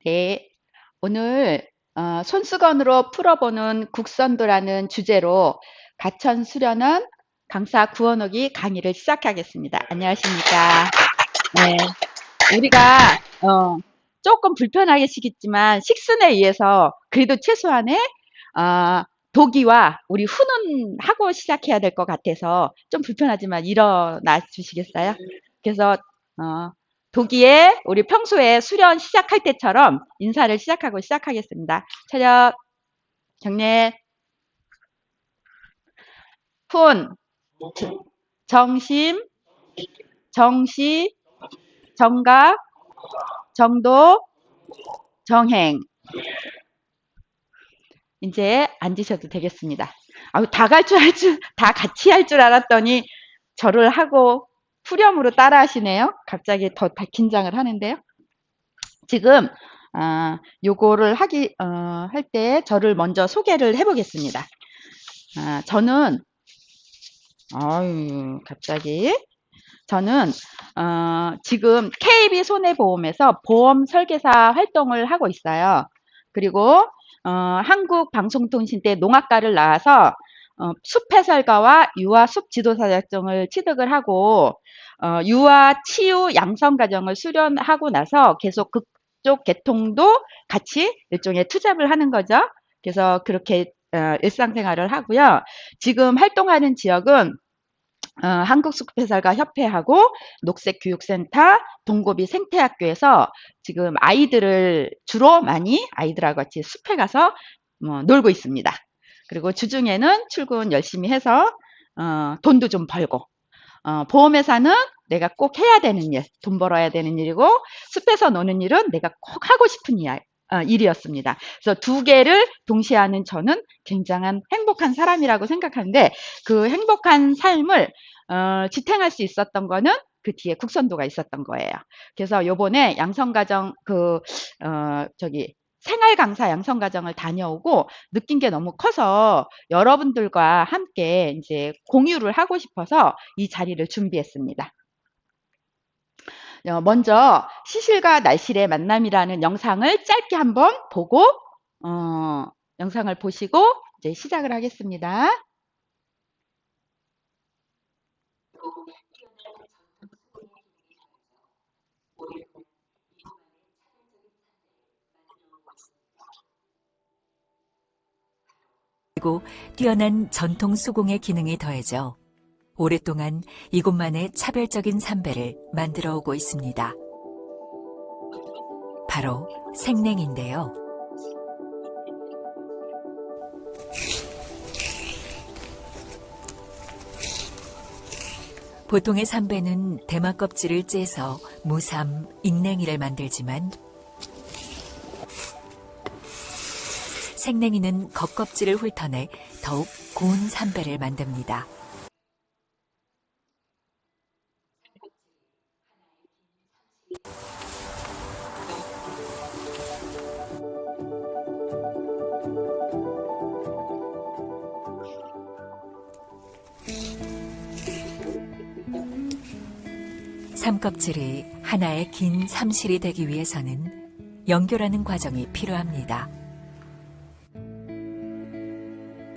네, 오늘 손수건으로 풀어보는 국선도라는 주제로 가천 수련원 강사 구원옥이 강의를 시작하겠습니다. 안녕하십니까? 네, 우리가 조금 불편하시겠지만 식순에 의해서 그래도 최소한의 어, 도기와 우리 훈훈하고 시작해야 될 것 같아서 좀 불편하지만 일어나 주시겠어요? 그래서 어, 도기에 우리 평소에 수련 시작할 때처럼 인사를 시작하고 시작하겠습니다. 차렷, 경례, 훈, 정심, 정시, 정각, 정도, 정행. 이제 앉으셔도 되겠습니다. 아유, 다 같이 할 줄 알았더니 절을 하고 후렴으로 따라 하시네요. 갑자기 더 긴장을 하는데요. 지금, 요거를 할 때 저를 먼저 소개를 해보겠습니다. 저는, 갑자기. 저는, 지금 KB손해보험에서 보험 설계사 활동을 하고 있어요. 그리고 한국방송통신대 농학과를 나와서 숲해설가와 유아 숲지도사 자격증을 취득을 하고 유아 치유 양성과정을 수련하고 나서 계속 그쪽 계통도 같이 일종의 투잡을 하는 거죠. 그래서 그렇게 일상생활을 하고요. 지금 활동하는 지역은 한국숲해설가 협회하고 녹색교육센터, 동고비 생태학교에서 지금 아이들을 주로 많이 아이들하고 같이 숲에 가서 놀고 있습니다. 그리고 주중에는 출근 열심히 해서 돈도 좀 벌고 보험회사는 내가 꼭 해야 되는 일, 돈 벌어야 되는 일이고 숲에서 노는 일은 내가 꼭 하고 싶은 일이었습니다. 그래서 두 개를 동시에 하는 저는 굉장한 행복한 사람이라고 생각하는데 그 행복한 삶을 지탱할 수 있었던 거는 그 뒤에 국선도가 있었던 거예요. 그래서 요번에 양성과정 생활 강사 양성과정을 다녀오고 느낀 게 너무 커서 여러분들과 함께 이제 공유를 하고 싶어서 이 자리를 준비했습니다. 먼저 시실과 날실의 만남이라는 영상을 짧게 한번 보고 영상을 보시고 이제 시작을 하겠습니다. 그리고 뛰어난 전통 수공의 기능이 더해져 오랫동안 이곳만의 차별적인 삼배를 만들어 오고 있습니다. 바로 생냉인데요. 보통의 삼배는 대마 껍질을 째서 무삼, 익냉이를 만들지만 생냉이는 겉껍질을 훑어내 더욱 고운 삼배를 만듭니다. 삼껍질이 하나의 긴 삼실이 되기 위해서는 연결하는 과정이 필요합니다.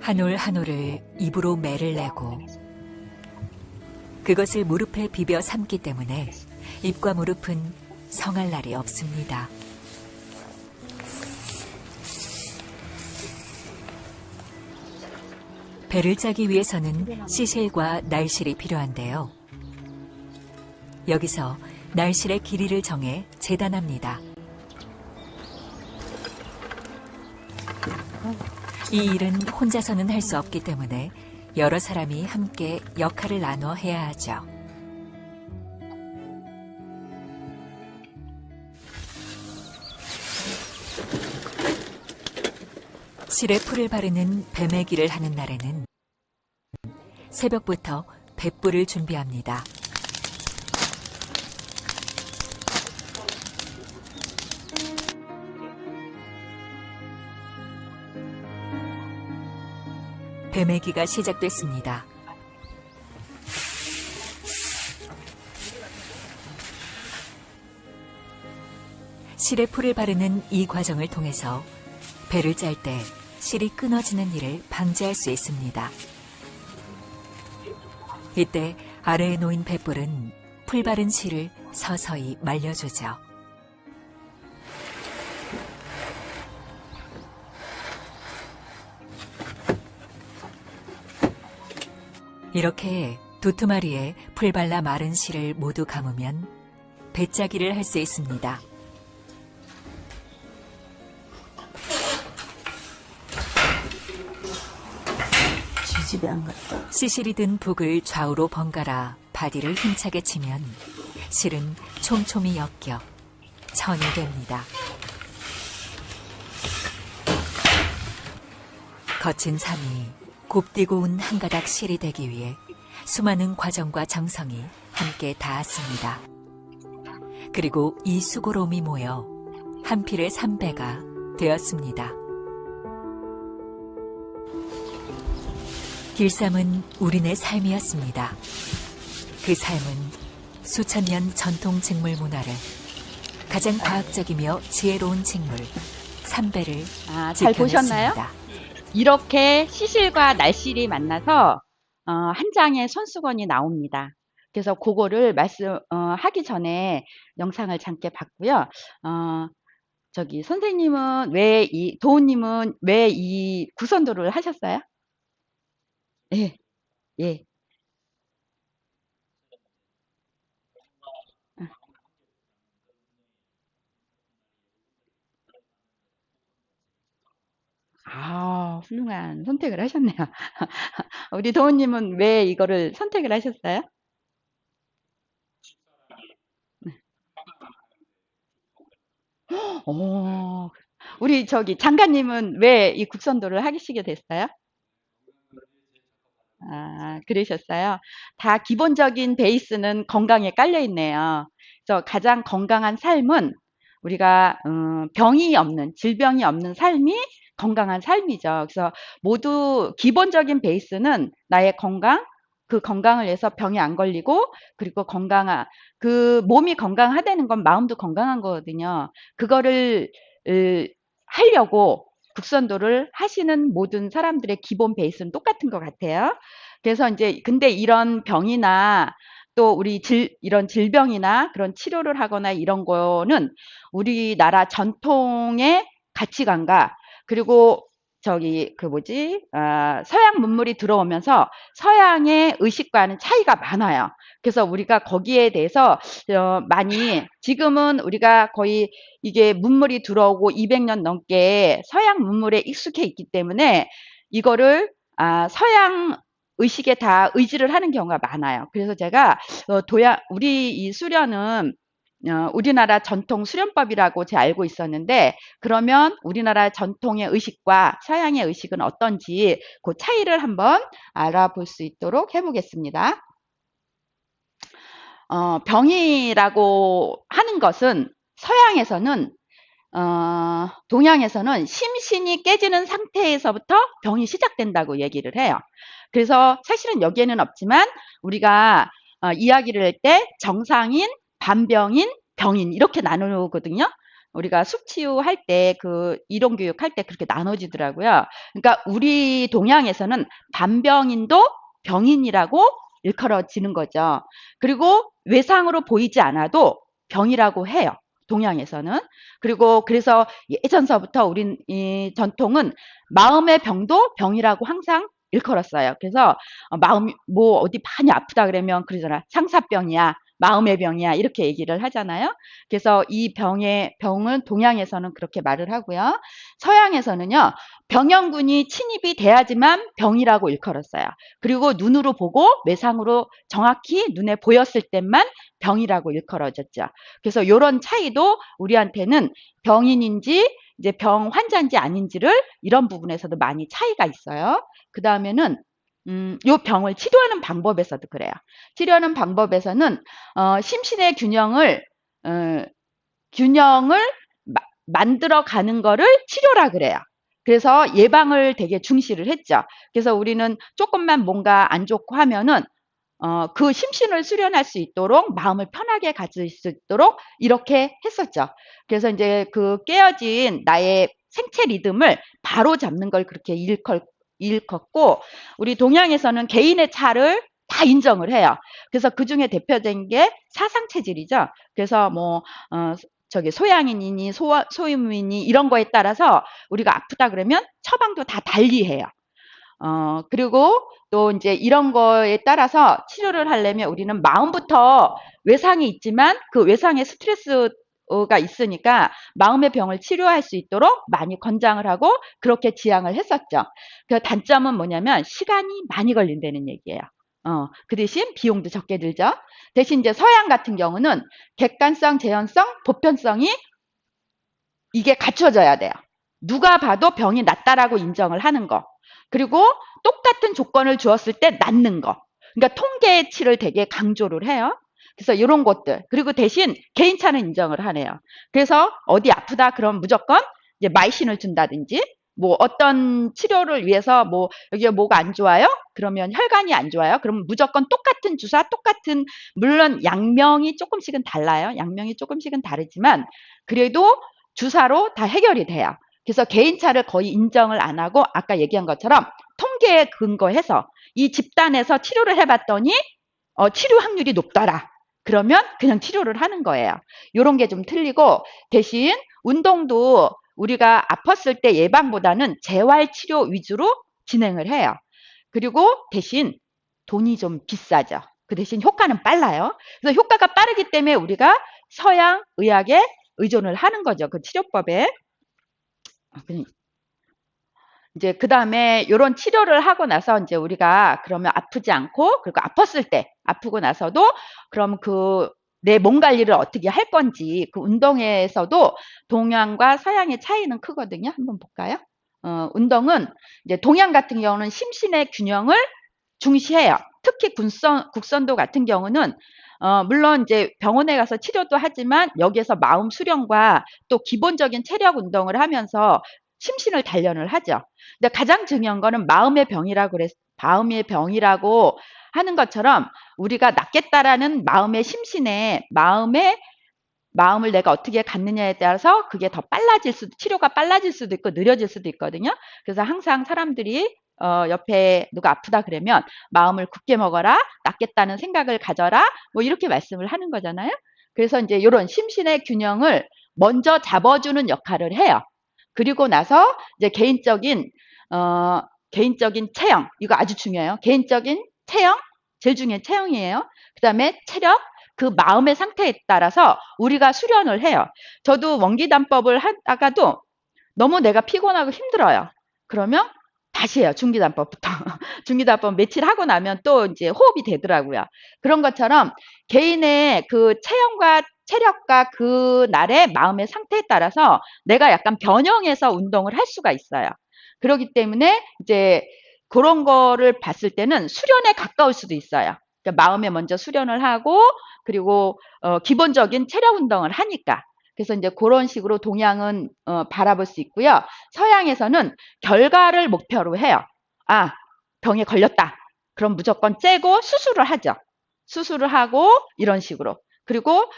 한 올 한 올을 입으로 매를 내고 그것을 무릎에 비벼 삼기 때문에 입과 무릎은 성할 날이 없습니다. 배를 짜기 위해서는 시실과 날실이 필요한데요. 여기서 날실의 길이를 정해 재단합니다. 이 일은 혼자서는 할 수 없기 때문에 여러 사람이 함께 역할을 나눠 해야 하죠. 실에 풀을 바르는 뱀매기를 하는 날에는 새벽부터 뱃불을 준비합니다. 뱀매기가 시작됐습니다. 실에 풀을 바르는 이 과정을 통해서 배를 짤 때 실이 끊어지는 일을 방지할 수 있습니다. 이때 아래에 놓인 뱃불은 풀 바른 실을 서서히 말려주죠. 이렇게 두투마리에 풀 발라 마른 실을 모두 감으면 배짜기를 할 수 있습니다. 지집에 안 갔다. 시실이 든 북을 좌우로 번갈아 바디를 힘차게 치면 실은 촘촘히 엮여 천이 됩니다. 거친 삶이 곱디고 운 한 가닥 실이 되기 위해 수많은 과정과 정성이 함께 닿았습니다. 그리고 이 수고로움이 모여 한 필의 삼배가 되었습니다. 길쌈은 우리네 삶이었습니다. 그 삶은 수천 년 전통 직물 문화를 가장 과학적이며 지혜로운 직물 삼배를 잘 보셨나요? 지켜냈습니다. 이렇게 시실과 날실이 만나서 한 장의 손수건이 나옵니다. 그래서 그거를 하기 전에 영상을 잠깐 봤고요. 저기 선생님은 도우님은 왜 이 구선도를 하셨어요? 예, 예. 훌륭한 선택을 하셨네요. 우리 도우님은 왜 이거를 선택을 하셨어요? 오, 우리 저기 장관님은 왜 이 국선도를 하시게 됐어요? 그러셨어요? 다 기본적인 베이스는 건강에 깔려 있네요. 그래서 가장 건강한 삶은 우리가 병이 없는, 질병이 없는 삶이 건강한 삶이죠. 그래서 모두 기본적인 베이스는 나의 건강, 그 건강을 위해서 병이 안 걸리고, 그리고 그 몸이 건강하다는 건 마음도 건강한 거거든요. 그거를 하려고 국선도를 하시는 모든 사람들의 기본 베이스는 똑같은 것 같아요. 그래서 이제 근데 이런 병이나 또 이런 질병이나 그런 치료를 하거나 이런 거는 우리나라 전통의 가치관과 그리고 저기 서양 문물이 들어오면서 서양의 의식과는 차이가 많아요. 그래서 우리가 거기에 대해서 많이 지금은 우리가 거의 이게 문물이 들어오고 200년 넘게 서양 문물에 익숙해 있기 때문에 이거를 서양 의식에 다 의지를 하는 경우가 많아요. 그래서 제가 우리 이 수련은 우리나라 전통 수련법이라고 제가 알고 있었는데 그러면 우리나라 전통의 의식과 서양의 의식은 어떤지 그 차이를 한번 알아볼 수 있도록 해보겠습니다. 병이라고 하는 것은 서양에서는 동양에서는 심신이 깨지는 상태에서부터 병이 시작된다고 얘기를 해요. 그래서 사실은 여기에는 없지만 우리가 이야기를 할 때 정상인, 반병인, 병인 이렇게 나누거든요. 우리가 숙치유할 때 이론교육 할 때 그렇게 나눠지더라고요. 그러니까 우리 동양에서는 반병인도 병인이라고 일컬어지는 거죠. 그리고 외상으로 보이지 않아도 병이라고 해요. 동양에서는. 그리고 그래서 예전서부터 우린 이 전통은 마음의 병도 병이라고 항상 일컬었어요. 그래서 마음이 뭐 어디 많이 아프다 그러면 그러잖아. 상사병이야. 마음의 병이야. 이렇게 얘기를 하잖아요. 그래서 이 병은 동양에서는 그렇게 말을 하고요. 서양에서는요. 병영군이 침입이 돼야지만 병이라고 일컬었어요. 그리고 눈으로 보고 외상으로 정확히 눈에 보였을 때만 병이라고 일컬어졌죠. 그래서 이런 차이도 우리한테는 병인인지 이제 병 환자인지 아닌지를 이런 부분에서도 많이 차이가 있어요. 그 다음에는 요 병을 치료하는 방법에서도 그래요. 치료하는 방법에서는 심신의 균형을 만들어 가는 거를 치료라 그래요. 그래서 예방을 되게 중시를 했죠. 그래서 우리는 조금만 뭔가 안 좋고 하면은 그 심신을 수련할 수 있도록 마음을 편하게 가질 수 있도록 이렇게 했었죠. 그래서 이제 그 깨어진 나의 생체 리듬을 바로 잡는 걸 그렇게 일컫고 우리 동양에서는 개인의 차를 다 인정을 해요. 그래서 그 중에 대표적인 게 사상 체질이죠. 그래서 뭐 저기 소양인이니 소유민이 이런 거에 따라서 우리가 아프다 그러면 처방도 다 달리 해요. 그리고 또 이제 이런 거에 따라서 치료를 하려면 우리는 마음부터 외상이 있지만 그 외상에 스트레스가 있으니까 마음의 병을 치료할 수 있도록 많이 권장을 하고 그렇게 지향을 했었죠. 그 단점은 뭐냐면 시간이 많이 걸린다는 얘기예요. 그 대신 비용도 적게 들죠. 대신 이제 서양 같은 경우는 객관성, 재현성, 보편성이 이게 갖춰져야 돼요. 누가 봐도 병이 낫다라고 인정을 하는 거. 그리고 똑같은 조건을 주었을 때 낫는 거. 그러니까 통계치를 되게 강조를 해요. 그래서 이런 것들. 그리고 대신 개인차는 인정을 하네요. 그래서 어디 아프다 그럼 무조건 이제 마이신을 준다든지 뭐 어떤 치료를 위해서 뭐 여기가 뭐가 안 좋아요? 그러면 혈관이 안 좋아요? 그러면 무조건 똑같은 주사, 똑같은 물론 양명이 조금씩은 달라요. 양명이 조금씩은 다르지만 그래도 주사로 다 해결이 돼요. 그래서 개인차를 거의 인정을 안 하고 아까 얘기한 것처럼 통계에 근거해서 이 집단에서 치료를 해봤더니 치료 확률이 높더라. 그러면 그냥 치료를 하는 거예요. 이런 게 좀 틀리고 대신 운동도 우리가 아팠을 때 예방보다는 재활치료 위주로 진행을 해요. 그리고 대신 돈이 좀 비싸죠. 그 대신 효과는 빨라요. 그래서 효과가 빠르기 때문에 우리가 서양 의학에 의존을 하는 거죠. 그 치료법에. 이제 그 다음에 이런 치료를 하고 나서 이제 우리가 그러면 아프지 않고 그리고 아팠을 때 아프고 나서도 그럼 그 내 몸 관리를 어떻게 할 건지 그 운동에서도 동양과 서양의 차이는 크거든요. 한번 볼까요? 운동은 이제 동양 같은 경우는 심신의 균형을 중시해요. 특히 국선도 같은 경우는 물론 이제 병원에 가서 치료도 하지만 여기에서 마음 수련과 또 기본적인 체력 운동을 하면서 심신을 단련을 하죠. 근데 가장 중요한 거는 마음의 병이라고 하는 것처럼 우리가 낫겠다라는 마음의 심신에 마음을 내가 어떻게 갖느냐에 따라서 그게 더 치료가 빨라질 수도 있고 느려질 수도 있거든요. 그래서 항상 사람들이 옆에 누가 아프다 그러면 마음을 굳게 먹어라, 낫겠다는 생각을 가져라, 뭐 이렇게 말씀을 하는 거잖아요. 그래서 이제 이런 심신의 균형을 먼저 잡아주는 역할을 해요. 그리고 나서 이제 개인적인 체형, 이거 아주 중요해요. 개인적인 체형, 제일 중요한 체형이에요. 그 다음에 체력, 그 마음의 상태에 따라서 우리가 수련을 해요. 저도 원기단법을 하다가도 너무 내가 피곤하고 힘들어요. 그러면 다시 해요. 중기단법부터. 중기단법 며칠 하고 나면 또 이제 호흡이 되더라고요. 그런 것처럼 개인의 그 체형과 체력과 그 날의 마음의 상태에 따라서 내가 약간 변형해서 운동을 할 수가 있어요. 그렇기 때문에 이제 그런 거를 봤을 때는 수련에 가까울 수도 있어요. 그러니까 마음에 먼저 수련을 하고 그리고 기본적인 체력 운동을 하니까. 그래서 이제 그런 식으로 동양은 바라볼 수 있고요. 서양에서는 결과를 목표로 해요. 아, 병에 걸렸다. 그럼 무조건 째고 수술을 하죠. 수술을 하고 이런 식으로. 그리고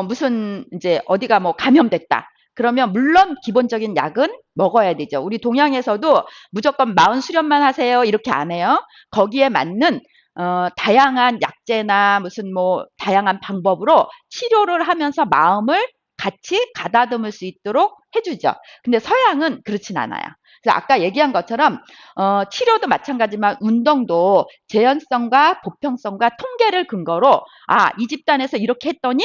무슨 이제 어디가 뭐 감염됐다. 그러면 물론 기본적인 약은 먹어야 되죠. 우리 동양에서도 무조건 마흔 수련만 하세요. 이렇게 안 해요. 거기에 맞는 다양한 약제나 무슨 뭐 다양한 방법으로 치료를 하면서 마음을 같이 가다듬을 수 있도록 해주죠. 근데 서양은 그렇진 않아요. 그래서 아까 얘기한 것처럼 치료도 마찬가지지만 운동도 재현성과 보편성과 통계를 근거로 이 집단에서 이렇게 했더니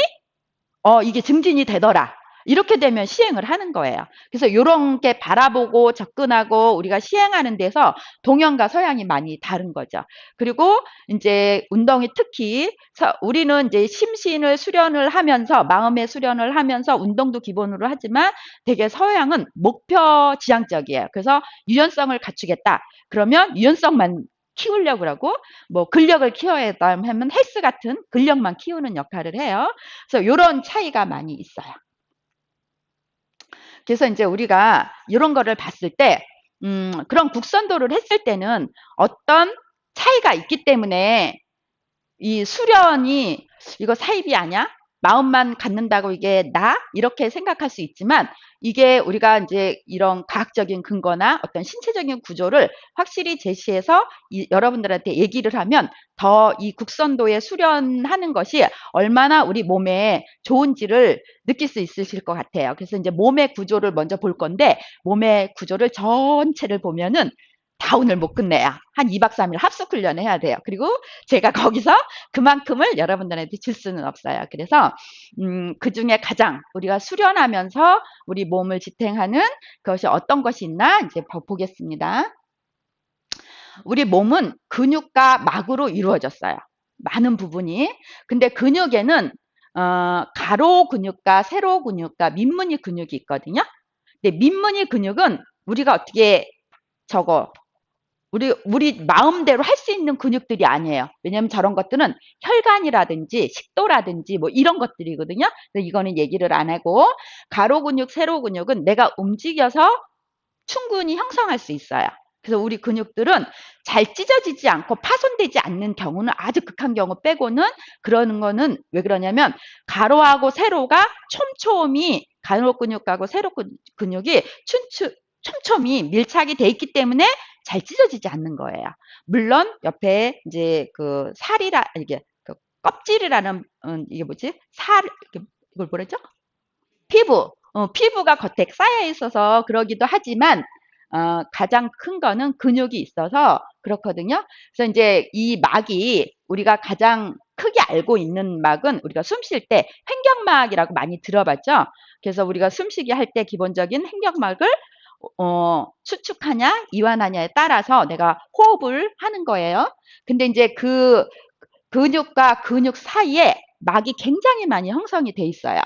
이게 증진이 되더라. 이렇게 되면 시행을 하는 거예요. 그래서 이런 게 바라보고 접근하고 우리가 시행하는 데서 동양과 서양이 많이 다른 거죠. 그리고 이제 운동이 특히 우리는 이제 심신을 수련을 하면서 마음의 수련을 하면서 운동도 기본으로 하지만 되게 서양은 목표 지향적이에요. 그래서 유연성을 갖추겠다. 그러면 유연성만 키우려고 그러고 뭐 근력을 키워야 하면 헬스 같은 근력만 키우는 역할을 해요. 그래서 이런 차이가 많이 있어요. 그래서 이제 우리가 이런 거를 봤을 때 그런 국선도를 했을 때는 어떤 차이가 있기 때문에 이 수련이 이거 사입이 아니야? 마음만 갖는다고 이게 나? 이렇게 생각할 수 있지만 이게 우리가 이제 이런 과학적인 근거나 어떤 신체적인 구조를 확실히 제시해서 여러분들한테 얘기를 하면 더 이 국선도에 수련하는 것이 얼마나 우리 몸에 좋은지를 느낄 수 있으실 것 같아요. 그래서 이제 몸의 구조를 먼저 볼 건데 몸의 구조를 전체를 보면은 다 오늘 못 끝내요. 한 2박 3일 합숙 훈련을 해야 돼요. 그리고 제가 거기서 그만큼을 여러분들한테 줄 수는 없어요. 그래서 그 중에 가장 우리가 수련하면서 우리 몸을 지탱하는 것이 어떤 것이 있나 이제 보겠습니다. 우리 몸은 근육과 막으로 이루어졌어요. 많은 부분이. 근데 근육에는 가로 근육과 세로 근육과 민무늬 근육이 있거든요. 근데 민무늬 근육은 우리가 어떻게 저거 우리 마음대로 할 수 있는 근육들이 아니에요. 왜냐하면 저런 것들은 혈관이라든지 식도라든지 뭐 이런 것들이거든요. 그래서 이거는 얘기를 안 하고 가로 근육, 세로 근육은 내가 움직여서 충분히 형성할 수 있어요. 그래서 우리 근육들은 잘 찢어지지 않고 파손되지 않는 경우는 아주 극한 경우 빼고는 그러는 거는 왜 그러냐면 가로하고 세로가 촘촘히 가로 근육하고 세로 근육이 촘촘히 밀착이 돼 있기 때문에 잘 찢어지지 않는 거예요. 물론 옆에 이제 그 살이라 이게 그 껍질이라는 이게 뭐지? 이걸 뭐랬죠? 피부. 피부가 겉에 쌓여 있어서 그러기도 하지만 가장 큰 거는 근육이 있어서 그렇거든요. 그래서 이제 이 막이 우리가 가장 크게 알고 있는 막은 우리가 숨 쉴 때 횡격막이라고 많이 들어봤죠. 그래서 우리가 숨쉬기 할 때 기본적인 횡격막을 수축하냐 이완하냐에 따라서 내가 호흡을 하는 거예요. 근데 이제 그 근육과 근육 사이에 막이 굉장히 많이 형성이 돼 있어요.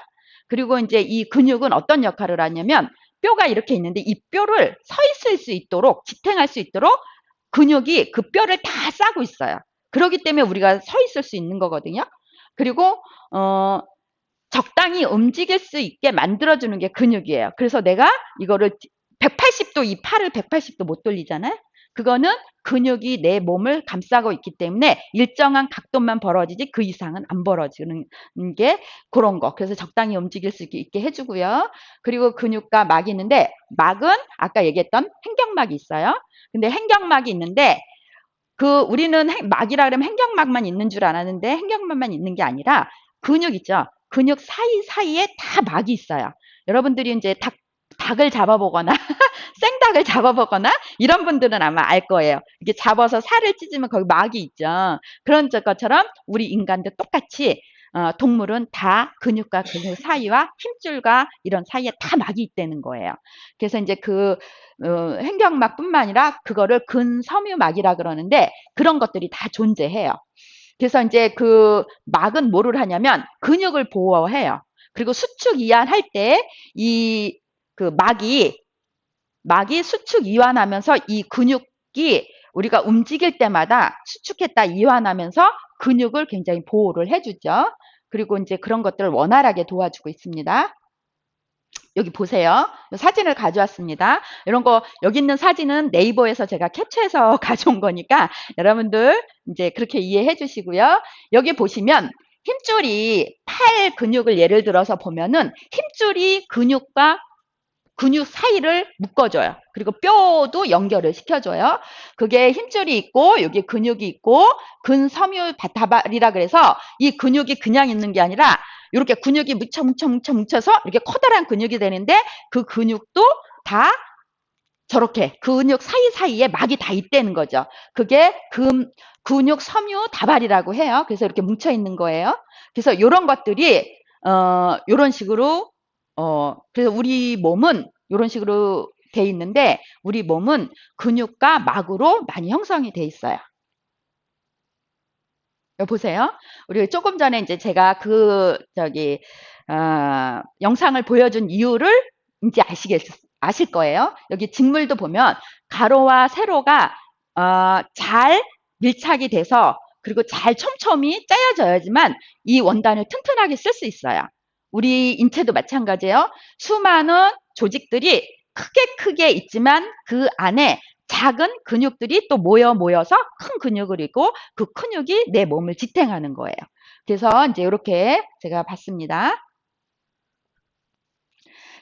그리고 이제 이 근육은 어떤 역할을 하냐면 뼈가 이렇게 있는데 이 뼈를 서 있을 수 있도록 지탱할 수 있도록 근육이 그 뼈를 다 싸고 있어요. 그렇기 때문에 우리가 서 있을 수 있는 거거든요. 그리고 적당히 움직일 수 있게 만들어주는 게 근육이에요. 그래서 내가 이거를 180도 이 팔을 180도 못 돌리잖아요. 그거는 근육이 내 몸을 감싸고 있기 때문에 일정한 각도만 벌어지지 그 이상은 안 벌어지는 게 그런 거. 그래서 적당히 움직일 수 있게 해주고요. 그리고 근육과 막이 있는데 막은 아까 얘기했던 횡격막이 있어요. 근데 횡격막이 있는데 우리는 막이라 그러면 횡격막만 있는 줄 알았는데 횡격막만 있는 게 아니라 근육 있죠. 근육 사이사이에 다 막이 있어요. 여러분들이 이제 닭을 잡아보거나 생닭을 잡아보거나 이런 분들은 아마 알 거예요. 이게 잡아서 살을 찢으면 거기 막이 있죠. 그런 것처럼 우리 인간도 똑같이 동물은 다 근육과 근육 사이와 힘줄과 이런 사이에 다 막이 있다는 거예요. 그래서 이제 횡격막뿐만 아니라 그거를 근섬유막이라 그러는데 그런 것들이 다 존재해요. 그래서 이제 그 막은 뭐를 하냐면 근육을 보호해요. 그리고 수축 이완할 때 이 그 막이 수축 이완하면서 이 근육이 우리가 움직일 때마다 수축했다 이완하면서 근육을 굉장히 보호를 해주죠. 그리고 이제 그런 것들을 원활하게 도와주고 있습니다. 여기 보세요. 사진을 가져왔습니다. 이런 거 여기 있는 사진은 네이버에서 제가 캡처해서 가져온 거니까 여러분들 이제 그렇게 이해해 주시고요. 여기 보시면 힘줄이 팔 근육을 예를 들어서 보면은 힘줄이 근육 사이를 묶어줘요. 그리고 뼈도 연결을 시켜줘요. 그게 힘줄이 있고 여기 근육이 있고 근섬유 다발이라 그래서 이 근육이 그냥 있는 게 아니라 이렇게 근육이 뭉쳐서 이렇게 커다란 근육이 되는데 그 근육도 다 저렇게 근육 사이사이에 막이 다 있다는 거죠. 그게 근육 섬유 다발이라고 해요. 그래서 이렇게 뭉쳐 있는 거예요. 그래서 이런 것들이 이런 식으로 그래서 우리 몸은 이런 식으로 돼 있는데 우리 몸은 근육과 막으로 많이 형성이 돼 있어요. 여기 보세요. 우리 조금 전에 이제 제가 영상을 보여준 이유를 이제 아실 거예요. 여기 직물도 보면 가로와 세로가 잘 밀착이 돼서 그리고 잘 촘촘히 짜여져야지만 이 원단을 튼튼하게 쓸 수 있어요. 우리 인체도 마찬가지예요. 수많은 조직들이 크게 있지만 그 안에 작은 근육들이 또 모여서 큰 근육을 이고 그 근육이 내 몸을 지탱하는 거예요. 그래서 이제 이렇게 제가 봤습니다.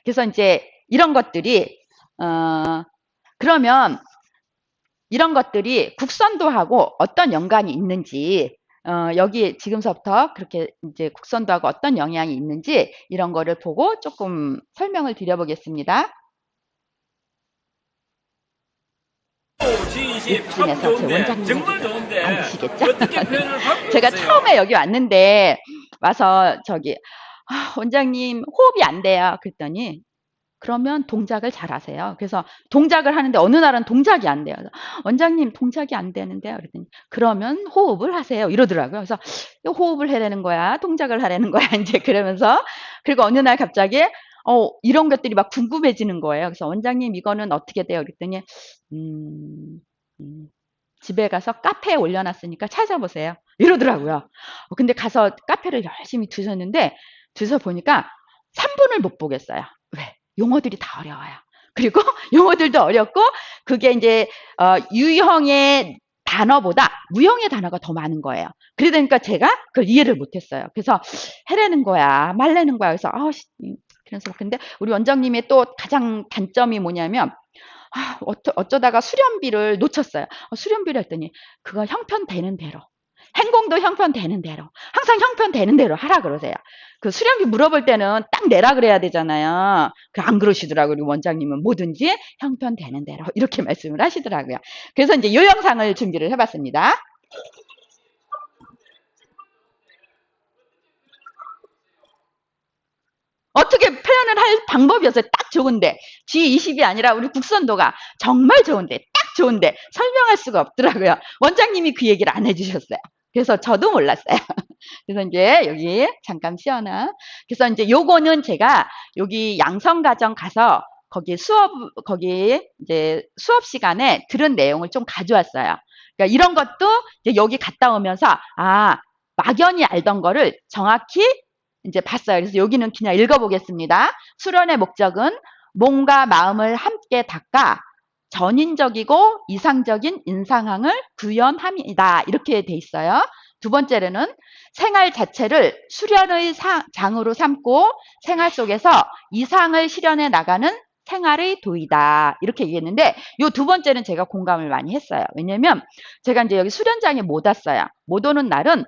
그래서 이제 이런 것들이 그러면 이런 것들이 국선도하고 어떤 연관이 있는지 여기 지금서부터 그렇게 이제 국선도하고 어떤 영향이 있는지 이런 거를 보고 조금 설명을 드려보겠습니다. 이쯤에서 제 원장님 아시겠죠? 제가 처음에 여기 왔는데 와서 저기 원장님 호흡이 안 돼요. 그랬더니 그러면 동작을 잘 하세요. 그래서 동작을 하는데 어느 날은 동작이 안 돼요. 원장님 동작이 안 되는데요. 그랬더니 그러면 호흡을 하세요. 이러더라고요. 그래서 호흡을 해라는 거야. 동작을 하라는 거야. 이제 그러면서 그리고 어느 날 갑자기 이런 것들이 막 궁금해지는 거예요. 그래서 원장님 이거는 어떻게 돼요? 그랬더니 집에 가서 카페에 올려놨으니까 찾아보세요. 이러더라고요. 근데 가서 카페를 열심히 두셨는데 두서 보니까 3분을 못 보겠어요. 왜? 용어들이 다 어려워요. 그리고 용어들도 어렵고 그게 이제 유형의 단어보다 무형의 단어가 더 많은 거예요. 그러니까 제가 그걸 이해를 못했어요. 그래서 해라는 거야, 말라는 거야. 그래서 그래서 근데 우리 원장님의 또 가장 단점이 뭐냐면 어쩌다가 수련비를 놓쳤어요. 수련비를 했더니 그거 형편되는 대로 행공도 형편되는 대로 항상 형편되는 대로 하라 그러세요. 그 수련비 물어볼 때는 딱 내라 그래야 되잖아요. 안 그러시더라고요. 우리 원장님은 뭐든지 형편되는 대로 이렇게 말씀을 하시더라고요. 그래서 이제 이 영상을 준비를 해봤습니다. 어떻게 표현을 할 방법이 없어요. 딱 좋은데 G20이 아니라 우리 국선도가 정말 좋은데 딱 좋은데 설명할 수가 없더라고요. 원장님이 그 얘기를 안 해주셨어요. 그래서 저도 몰랐어요. 그래서 이제 여기 잠깐 쉬어나. 그래서 이제 요거는 제가 여기 양성가정 가서 거기 이제 수업 시간에 들은 내용을 좀 가져왔어요. 그러니까 이런 것도 이제 여기 갔다 오면서 막연히 알던 거를 정확히 이제 봤어요. 그래서 여기는 그냥 읽어보겠습니다. 수련의 목적은 몸과 마음을 함께 닦아 전인적이고 이상적인 인상항을 구현함이다. 이렇게 돼 있어요. 두 번째로는 생활 자체를 수련의 장으로 삼고 생활 속에서 이상을 실현해 나가는 생활의 도이다. 이렇게 얘기했는데 이 두 번째는 제가 공감을 많이 했어요. 왜냐면 제가 이제 여기 수련장에 못 왔어요. 못 오는 날은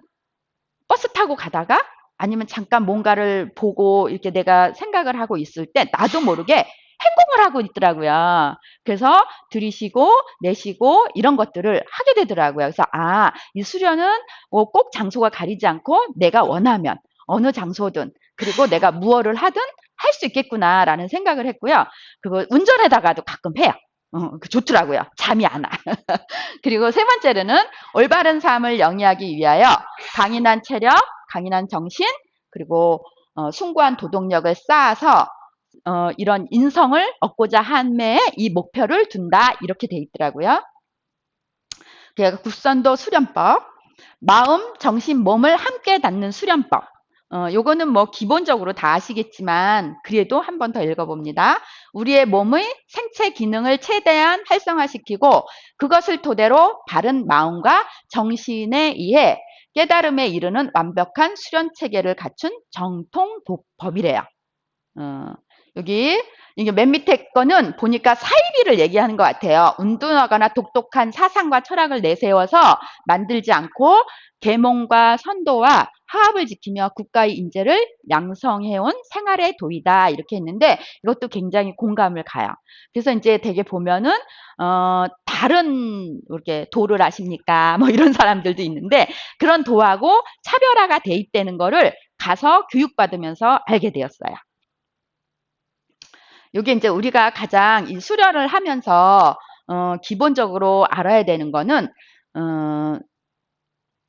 버스 타고 가다가 아니면 잠깐 뭔가를 보고 이렇게 내가 생각을 하고 있을 때 나도 모르게 행동을 하고 있더라고요. 그래서 들이쉬고 내쉬고 이런 것들을 하게 되더라고요. 그래서 이 수련은 꼭 장소가 가리지 않고 내가 원하면 어느 장소든 그리고 내가 무엇을 하든 할 수 있겠구나라는 생각을 했고요. 그거 운전하다가도 가끔 해요. 좋더라고요. 잠이 안 와. 그리고 세 번째로는 올바른 삶을 영위하기 위하여 강인한 체력, 강인한 정신, 그리고 숭고한 도덕력을 쌓아서 이런 인성을 얻고자 함에 이 목표를 둔다. 이렇게 돼 있더라고요. 그러니까 국선도 수련법, 마음, 정신, 몸을 함께 닫는 수련법. 요거는 뭐 기본적으로 다 아시겠지만 그래도 한 번 더 읽어봅니다. 우리의 몸의 생체 기능을 최대한 활성화시키고 그것을 토대로 바른 마음과 정신에 의해 깨달음에 이르는 완벽한 수련 체계를 갖춘 정통법이래요. 여기 이게 맨 밑에 거는 보니까 사이비를 얘기하는 것 같아요. 운동하거나 독특한 사상과 철학을 내세워서 만들지 않고 계몽과 선도와 화합을 지키며 국가의 인재를 양성해온 생활의 도이다 이렇게 했는데 이것도 굉장히 공감을 가요. 그래서 이제 되게 보면은 다른 이렇게 도를 아십니까? 뭐 이런 사람들도 있는데 그런 도하고 차별화가 돼 있다는 거를 가서 교육받으면서 알게 되었어요. 이게 이제 우리가 가장 이 수련을 하면서 기본적으로 알아야 되는 거는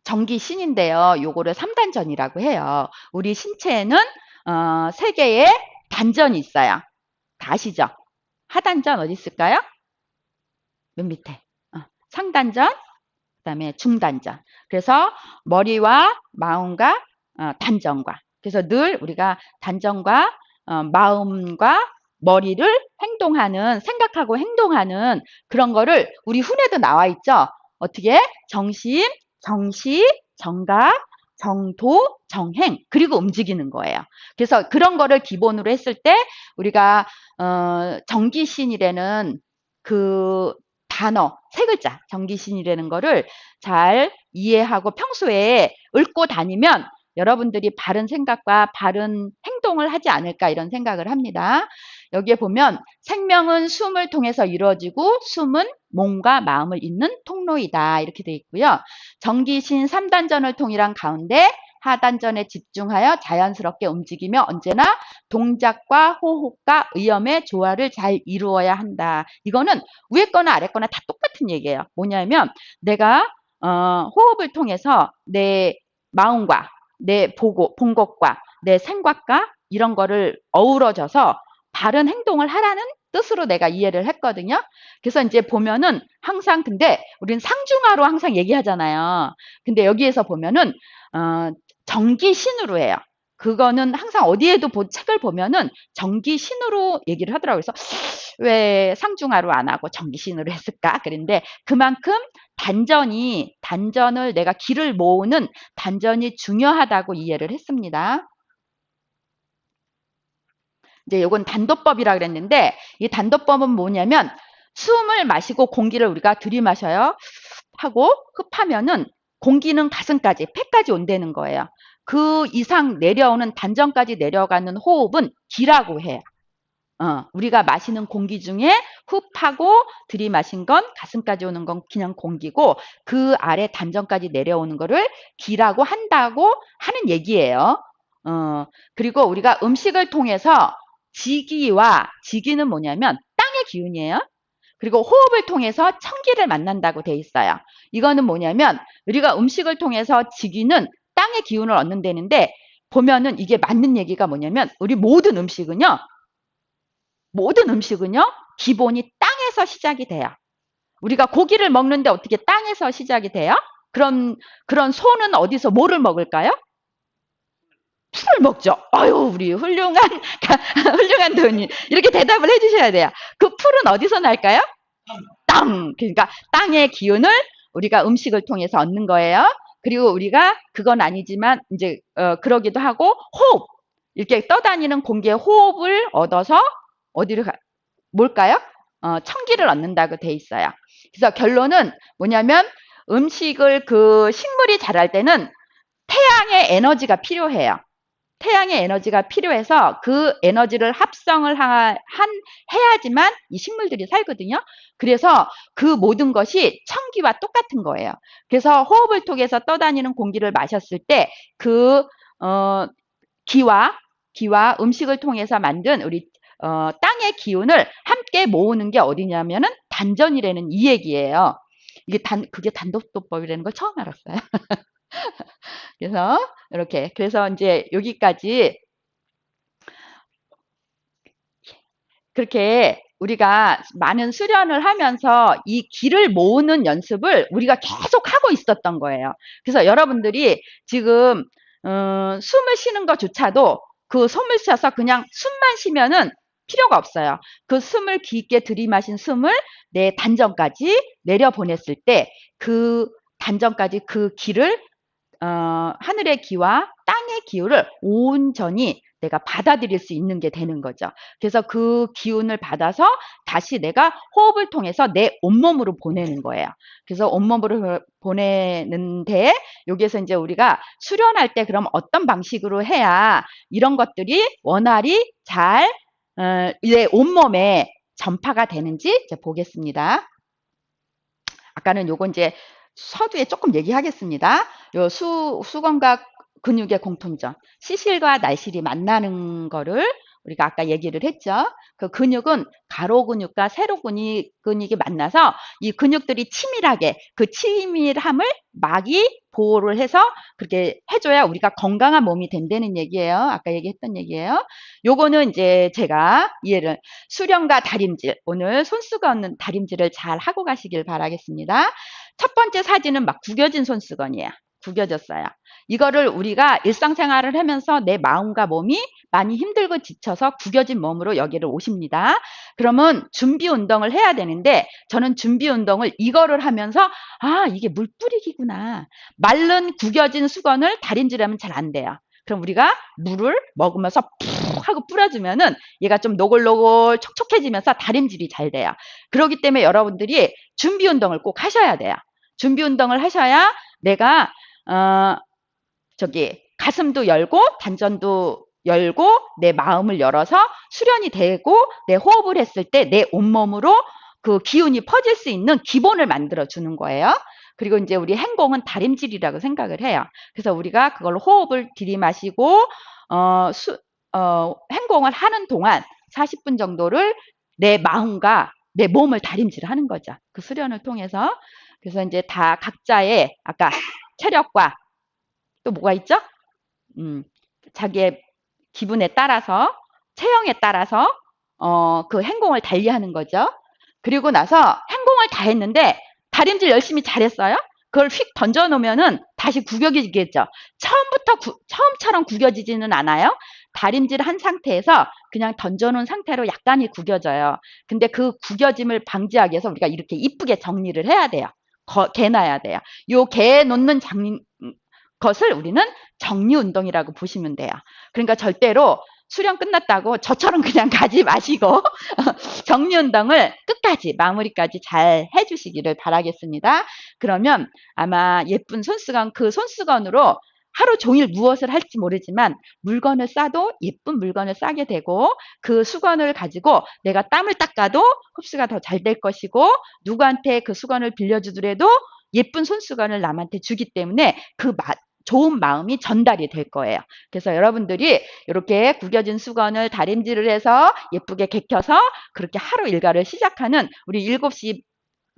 정기신인데요. 요거를 3단전이라고 해요. 우리 신체에는 3개의 단전이 있어요. 다 아시죠? 하단전 어디 있을까요? 맨 밑에. 상단전, 그다음에 중단전. 그래서 머리와 마음과 단전과. 그래서 늘 우리가 단전과 마음과 머리를 행동하는, 생각하고 행동하는 그런 거를 우리 훈에도 나와 있죠. 어떻게? 정심, 정시, 정각, 정도, 정행, 그리고 움직이는 거예요. 그래서 그런 거를 기본으로 했을 때 우리가 정기신이라는 그 단어 세 글자 정기신이라는 거를 잘 이해하고 평소에 읊고 다니면 여러분들이 바른 생각과 바른 행동을 하지 않을까 이런 생각을 합니다. 여기에 보면 생명은 숨을 통해서 이루어지고 숨은 몸과 마음을 잇는 통로이다 이렇게 되어 있고요. 정기신 3단전을 통일한 가운데 하단전에 집중하여 자연스럽게 움직이며 언제나 동작과 호흡과 의염의 조화를 잘 이루어야 한다. 이거는 위에 거나 아래 거나 다 똑같은 얘기예요. 뭐냐면 내가 호흡을 통해서 내 마음과 내 본 것과 내 생각과 이런 거를 어우러져서 바른 행동을 하라는 뜻으로 내가 이해를 했거든요. 그래서 이제 보면은 항상 근데 우리는 상중하로 항상 얘기하잖아요. 근데 여기에서 보면은 정기신으로 해요. 그거는 항상 어디에도 책을 보면은 정기신으로 얘기를 하더라고요. 그래서 왜 상중하로 안 하고 정기신으로 했을까? 그런데 그만큼 단전을 내가 기를 모으는 단전이 중요하다고 이해를 했습니다. 이제 요건 단도법이라 그랬는데 이 단도법은 뭐냐면 숨을 마시고 공기를 우리가 들이마셔요. 하고 흡하면은 공기는 가슴까지, 폐까지 온다는 거예요. 그 이상 내려오는 단전까지 내려가는 호흡은 기라고 해요. 우리가 마시는 공기 중에 흡하고 들이마신 건 가슴까지 오는 건 그냥 공기고 그 아래 단전까지 내려오는 거를 기라고 한다고 하는 얘기예요. 그리고 우리가 음식을 통해서 지기는 뭐냐면 땅의 기운이에요. 그리고 호흡을 통해서 청기를 만난다고 돼 있어요. 이거는 뭐냐면 우리가 음식을 통해서 지기는 땅의 기운을 얻는다는데 보면은 이게 맞는 얘기가 뭐냐면 우리 모든 음식은요 기본이 땅에서 시작이 돼요. 우리가 고기를 먹는데 어떻게 땅에서 시작이 돼요? 그런 소는 어디서 뭐를 먹을까요? 풀을 먹죠. 아유, 우리 훌륭한 도님. 이렇게 대답을 해주셔야 돼요. 그 풀은 어디서 날까요? 땅! 그러니까 땅의 기운을 우리가 음식을 통해서 얻는 거예요. 그리고 우리가 그건 아니지만 이제 그러기도 하고 호흡! 이렇게 떠다니는 공기의 호흡을 얻어서 어디를 뭘까요? 청기를 얻는다고 돼 있어요. 그래서 결론은 뭐냐면 음식을 식물이 자랄 때는 태양의 에너지가 필요해요. 태양의 에너지가 필요해서 그 에너지를 합성을 해야지만 이 식물들이 살거든요. 그래서 그 모든 것이 청기와 똑같은 거예요. 그래서 호흡을 통해서 떠다니는 공기를 마셨을 때 기와 음식을 통해서 만든 우리 땅의 기운을 함께 모으는 게 어디냐면은 단전이라는 이 얘기예요. 그게 단도법이라는 걸 처음 알았어요. 그래서 이렇게 그래서 이제 여기까지 그렇게 우리가 많은 수련을 하면서 이 기를 모으는 연습을 우리가 계속 하고 있었던 거예요. 그래서 여러분들이 지금 숨을 쉬는 것조차도 그 숨을 쉬어서 그냥 숨만 쉬면은 필요가 없어요. 그 숨을 깊게 들이마신 숨을 내 단전까지 내려보냈을 때 그 단전까지 그 기를 하늘의 기와 땅의 기운을 온전히 내가 받아들일 수 있는 게 되는 거죠. 그래서 그 기운을 받아서 다시 내가 호흡을 통해서 내 온몸으로 보내는 거예요. 그래서 온몸으로 보내는데 여기에서 이제 우리가 수련할 때 그럼 어떤 방식으로 해야 이런 것들이 원활히 잘 내 온몸에 전파가 되는지 이제 보겠습니다. 아까는 요거 이제 서두에 조금 얘기하겠습니다. 요 수건과 근육의 공통점. 시실과 날실이 만나는 거를 우리가 아까 얘기를 했죠. 그 근육은 가로 근육과 세로 근육이 만나서 이 근육들이 치밀하게 그 치밀함을 막이 보호를 해서 그렇게 해줘야 우리가 건강한 몸이 된다는 얘기예요. 아까 얘기했던 얘기예요. 요거는 이제 제가 이해를 수련과 다림질 오늘 손수건 다림질을 잘 하고 가시길 바라겠습니다. 첫 번째 사진은 막 구겨진 손수건이에요. 구겨졌어요. 이거를 우리가 일상생활을 하면서 내 마음과 몸이 많이 힘들고 지쳐서 구겨진 몸으로 여기를 오십니다. 그러면 준비 운동을 해야 되는데 저는 준비 운동을 이거를 하면서 아, 이게 물 뿌리기구나. 마른 구겨진 수건을 다림질하면 잘 안 돼요. 그럼 우리가 물을 먹으면서 푹 하고 뿌려주면은 얘가 좀 노골노골 촉촉해지면서 다림질이 잘 돼요. 그렇기 때문에 여러분들이 준비 운동을 꼭 하셔야 돼요. 준비 운동을 하셔야 내가 가슴도 열고 단전도 열고 내 마음을 열어서 수련이 되고 내 호흡을 했을 때 내 온몸으로 그 기운이 퍼질 수 있는 기본을 만들어 주는 거예요. 그리고 이제 우리 행공은 다림질이라고 생각을 해요. 그래서 우리가 그걸 호흡을 들이마시고 행공을 하는 동안 40분 정도를 내 마음과 내 몸을 다림질하는 거죠. 그 수련을 통해서. 그래서 이제 다 각자의 아까 체력과 또 뭐가 있죠? 자기의 기분에 따라서 체형에 따라서 그 행공을 달리하는 거죠. 그리고 나서 행공을 다 했는데 다림질 열심히 잘했어요? 그걸 휙 던져놓으면은 다시 구겨지겠죠. 처음처럼 구겨지지는 않아요. 다림질 한 상태에서 그냥 던져놓은 상태로 약간이 구겨져요. 근데 그 구겨짐을 방지하기 위해서 우리가 이렇게 이쁘게 정리를 해야 돼요. 개놔야 돼요. 요 개 놓는 것을 우리는 정리 운동이라고 보시면 돼요. 그러니까 절대로 수련 끝났다고 저처럼 그냥 가지 마시고 정리 운동을 끝까지 마무리까지 잘 해주시기를 바라겠습니다. 그러면 아마 예쁜 손수건 그 손수건으로 하루 종일 무엇을 할지 모르지만 물건을 싸도 예쁜 물건을 싸게 되고 그 수건을 가지고 내가 땀을 닦아도 흡수가 더 잘 될 것이고 누구한테 그 수건을 빌려주더라도 예쁜 손수건을 남한테 주기 때문에 그 좋은 마음이 전달이 될 거예요. 그래서 여러분들이 이렇게 구겨진 수건을 다림질을 해서 예쁘게 개켜서 그렇게 하루 일과를 시작하는 우리 7시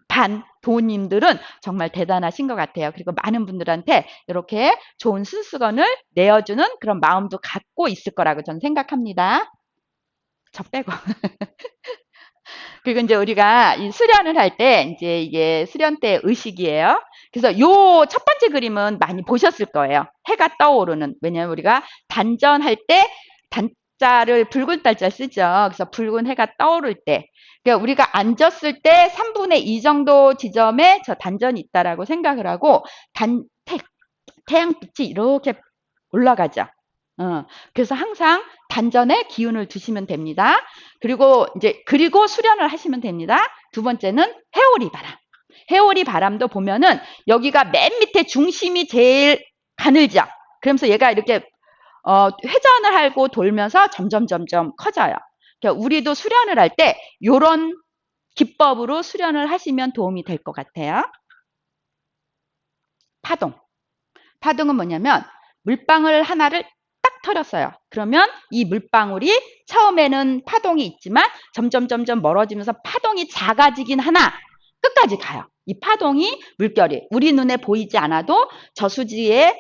반 도우님들은 정말 대단하신 것 같아요. 그리고 많은 분들한테 이렇게 좋은 순수건을 내어주는 그런 마음도 갖고 있을 거라고 저는 생각합니다. 저 빼고. 그리고 이제 우리가 이 수련을 할 때 이제 이게 수련 때 의식이에요. 그래서 요 첫 번째 그림은 많이 보셨을 거예요. 해가 떠오르는. 왜냐면 우리가 단전할 때 단자를 붉은 달자 쓰죠. 그래서 붉은 해가 떠오를 때. 그러니까 우리가 앉았을 때 3분의 2 정도 지점에 저 단전이 있다라고 생각을 하고 태양빛이 이렇게 올라가죠. 그래서 항상 단전에 기운을 두시면 됩니다. 그리고 수련을 하시면 됩니다. 두 번째는 해오리 바람. 해오리 바람도 보면은 여기가 맨 밑에 중심이 제일 가늘죠. 그러면서 얘가 이렇게 회전을 하고 돌면서 점점 커져요. 그러니까 우리도 수련을 할 때 이런 기법으로 수련을 하시면 도움이 될 것 같아요. 파동. 파동은 뭐냐면 물방울 하나를 딱 털었어요. 그러면 이 물방울이 처음에는 파동이 있지만 점점 멀어지면서 파동이 작아지긴 하나 끝까지 가요. 이 파동이 물결이 우리 눈에 보이지 않아도 저수지에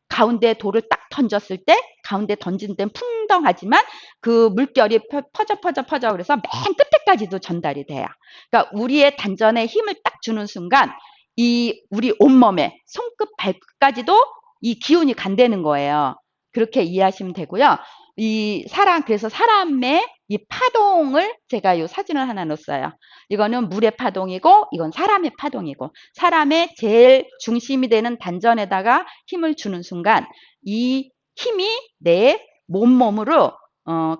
가운데 돌을 딱 던졌을 때 가운데 던진 데는 풍덩하지만 그 물결이 퍼져 그래서 맨 끝에까지도 전달이 돼요. 그러니까 우리의 단전에 힘을 딱 주는 순간 이 우리 온몸에 손끝 발끝까지도 이 기운이 간다는 거예요. 그렇게 이해하시면 되고요. 그래서 사람의 이 파동을 제가 이 사진을 하나 넣었어요. 이거는 물의 파동이고 이건 사람의 파동이고 사람의 제일 중심이 되는 단전에다가 힘을 주는 순간 이 힘이 내 몸으로